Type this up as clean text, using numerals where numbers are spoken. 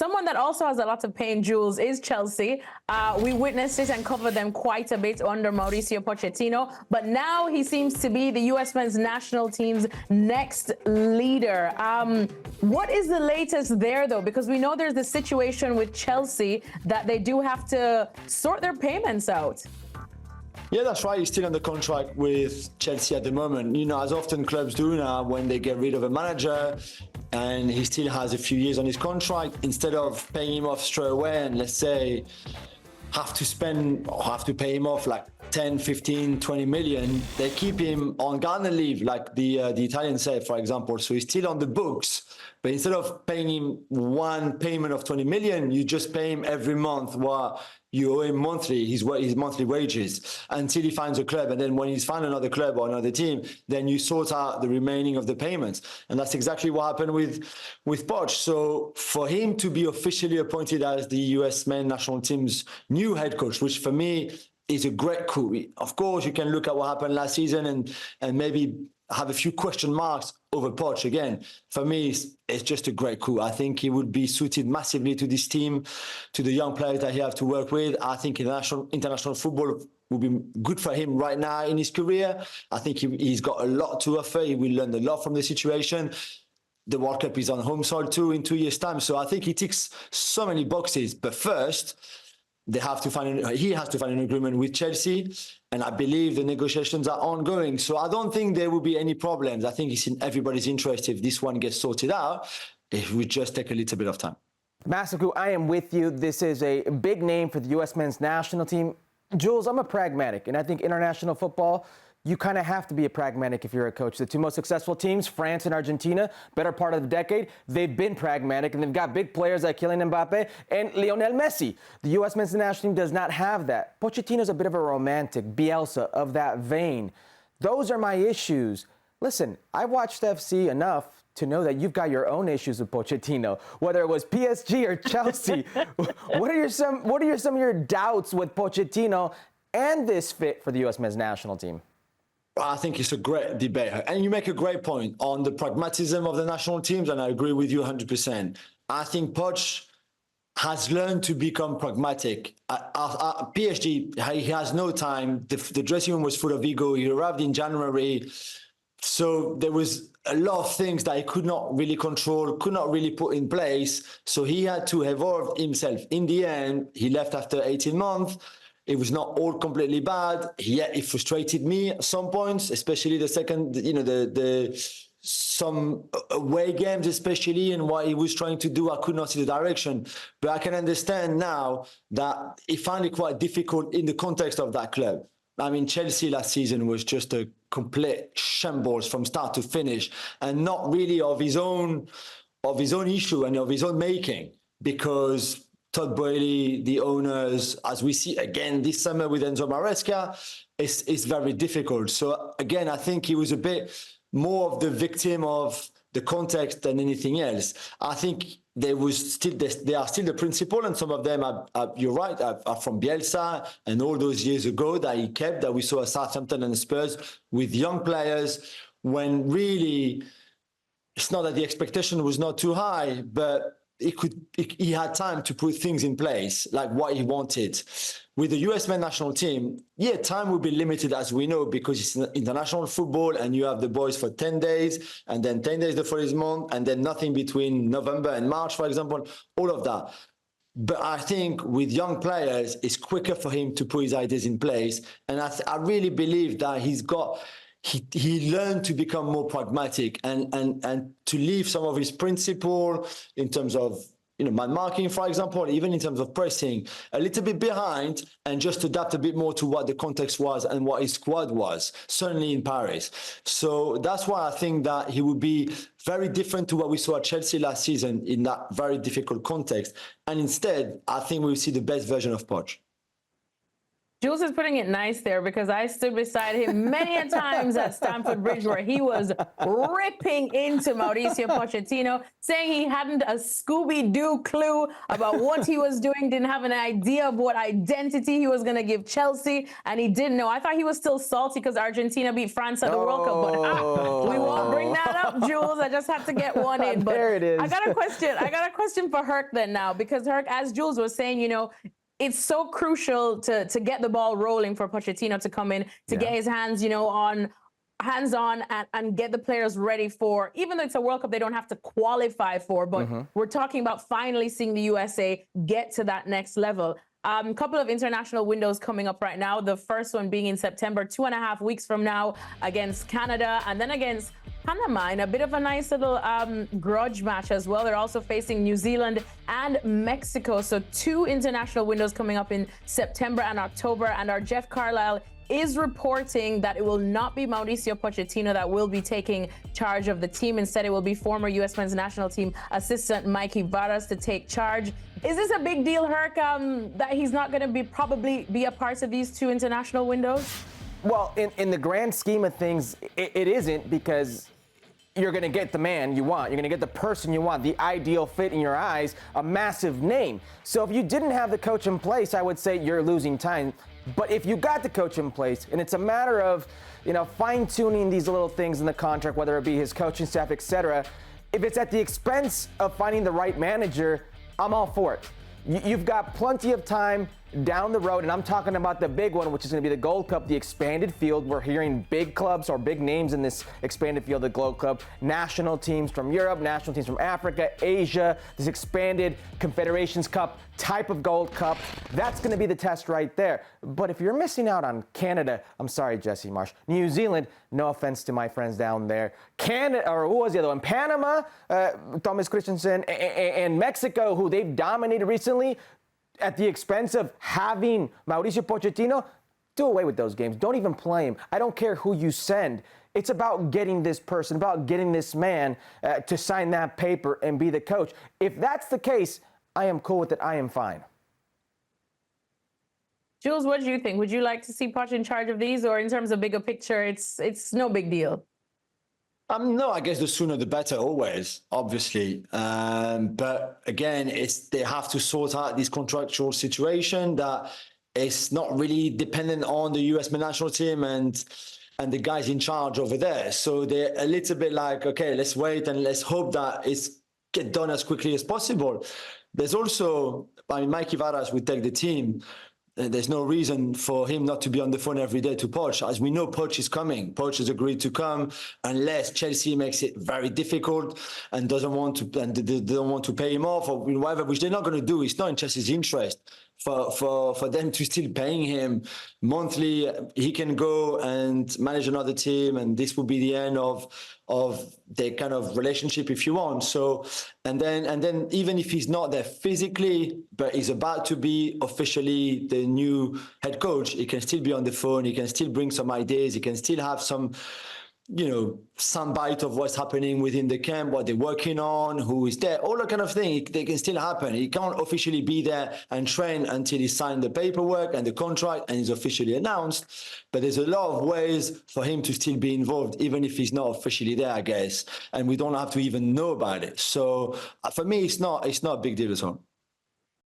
Someone that also has a lot of pain, Jules, is Chelsea. We witnessed it and covered them quite a bit under Mauricio Pochettino, but now he seems to be the US men's national team's next leader. What is the latest there, though? Because we know there's the situation with Chelsea that they do have to sort their payments out. Yeah, that's right. He's still under contract with Chelsea at the moment. You know, as often clubs do now when they get rid of a manager and he still has a few years on his contract, instead of paying him off straight away and let's say have to pay him off like 10, 15, 20 million, they keep him on garden leave, like the Italians say, for example. So he's still on the books, but instead of paying him one payment of 20 million, you just pay him every month what you owe him monthly, his monthly wages, until he finds a club. And then when he's found another club or another team, then you sort out the remaining of the payments. And that's exactly what happened with Poch. So for him to be officially appointed as the US men's national team's new head coach, which for me is a great coup. Of course, you can look at what happened last season and maybe have a few question marks over Poch. Again, for me, it's just a great coup. I think he would be suited massively to this team, to the young players that he has to work with. I think international football would be good for him right now in his career. I think he's got a lot to offer. He will learn a lot from the situation. The World Cup is on home soil too in 2 years' time. So I think he ticks so many boxes. But first, he has to find an agreement with Chelsea, and I believe the negotiations are ongoing. So I don't think there will be any problems. I think it's in everybody's interest if this one gets sorted out. It would just take a little bit of time. Masaku, I am with you. This is a big name for the U.S. men's national team. Jules, I'm a pragmatic, and I think international football, you kind of have to be a pragmatic if you're a coach. The two most successful teams, France and Argentina, better part of the decade, they've been pragmatic, and they've got big players like Kylian Mbappe and Lionel Messi. The U.S. men's national team does not have that. Pochettino's a bit of a romantic, Bielsa of that vein. Those are my issues. Listen, I watched FC enough to know that you've got your own issues with Pochettino, whether it was PSG or Chelsea. What are some of your doubts with Pochettino and this fit for the U.S. men's national team? I think it's a great debate. And you make a great point on the pragmatism of the national teams, and I agree with you 100%. I think Poch has learned to become pragmatic. PSG, he has no time. The dressing room was full of ego. He arrived in January. So there was a lot of things that he could not really control, could not really put in place. So he had to evolve himself. In the end, he left after 18 months. It was not all completely bad. Yet it frustrated me at some points, especially the second, some away games, especially, and what he was trying to do. I could not see the direction. But I can understand now that he found it quite difficult in the context of that club. I mean, Chelsea last season was just a complete shambles from start to finish, and not really of his own issue and of his own making, because Todd Boehly, the owners, as we see again this summer with Enzo Maresca, is very difficult. So again, I think he was a bit more of the victim of the context than anything else. I think they are still the principal, and some of them are you're right, are from Bielsa and all those years ago that he kept, that we saw at Southampton and Spurs with young players, when really it's not that the expectation was not too high, but he had time to put things in place like what he wanted. With the US men's national team, yeah, time will be limited, as we know, because it's international football and you have the boys for 10 days and then 10 days the following month and then nothing between November and March, for example, all of that. But I think with young players, it's quicker for him to put his ideas in place. And I really believe that he learned to become more pragmatic and to leave some of his principle in terms of, man marking, for example, even in terms of pressing, a little bit behind, and just adapt a bit more to what the context was and what his squad was, certainly in Paris. So that's why I think that he would be very different to what we saw at Chelsea last season in that very difficult context. And instead, I think we'll see the best version of Poch. Jules is putting it nice there because I stood beside him many a times at Stamford Bridge where he was ripping into Mauricio Pochettino, saying he hadn't a Scooby-Doo clue about what he was doing, didn't have an idea of what identity he was going to give Chelsea, and he didn't know. I thought he was still salty because Argentina beat France at the World Cup, but we won't bring that up, Jules. I just had to get one in. But there it is. I got a question for Herc then now, because Herc, as Jules was saying, you know, it's so crucial to get the ball rolling for Pochettino to come in, to get his hands, you know, hands-on and get the players ready for, even though it's a World Cup they don't have to qualify for, but we're talking about finally seeing the USA get to that next level. A couple of international windows coming up right now. The first one being in September, 2.5 weeks from now, against Canada, and then against Panama in a bit of a nice little grudge match as well. They're also facing New Zealand and Mexico. So 2 international windows coming up in September and October. And our Jeff Carlisle is reporting that it will not be Mauricio Pochettino that will be taking charge of the team. Instead, it will be former U.S. men's national team assistant Mikey Varas to take charge. Is this a big deal, Herc, that he's not going to probably be a part of these 2 international windows? Well, in the grand scheme of things, it isn't, because you're going to get the man you want. You're going to get the person you want, the ideal fit in your eyes, a massive name. So if you didn't have the coach in place, I would say you're losing time. But if you got the coach in place, and it's a matter of, you know, fine-tuning these little things in the contract, whether it be his coaching staff, etc., if it's at the expense of finding the right manager, I'm all for it. You've got plenty of time down the road, and I'm talking about the big one, which is going to be the Gold Cup, the expanded field. We're hearing big clubs or big names in this expanded field, the Gold Cup, national teams from Europe, national teams from Africa, Asia, this expanded Confederations Cup type of Gold Cup. That's going to be the test right there. But if you're missing out on Canada, I'm sorry, Jesse Marsh, New Zealand, no offense to my friends down there, Canada, or who was the other one? Panama, Thomas Christensen, and Mexico, who they've dominated recently, at the expense of having Mauricio Pochettino, do away with those games. Don't even play him. I don't care who you send. It's about getting this person, about getting this man to sign that paper and be the coach. If that's the case, I am cool with it. I am fine. Jules, what do you think? Would you like to see Poch in charge of these, or in terms of bigger picture, it's no big deal? No, I guess the sooner the better, always, obviously. But again, they have to sort out this contractual situation that is not really dependent on the US national team and the guys in charge over there. So they're a little bit like, okay, let's wait and let's hope that it's get done as quickly as possible. There's also, I mean, Mikey Varas would take the team. There's no reason for him not to be on the phone every day to Poch. As we know, Poch is coming. Poch has agreed to come unless Chelsea makes it very difficult and doesn't want to, and they don't want to pay him off or whatever, which they're not going to do. It's not in Chelsea's interest for them to still paying him monthly. He can go and manage another team, and this will be the end of their kind of relationship, if you want. So, and then even if he's not there physically, but he's about to be officially the new head coach, he can still be on the phone. He can still bring some ideas. He can still have some, some bite of what's happening within the camp, what they're working on, who is there, all that kind of thing. They can still happen. He can't officially be there and train until he signed the paperwork and the contract and is officially announced. But there's a lot of ways for him to still be involved, even if he's not officially there, I guess. And we don't have to even know about it. So for me, it's not a big deal at all.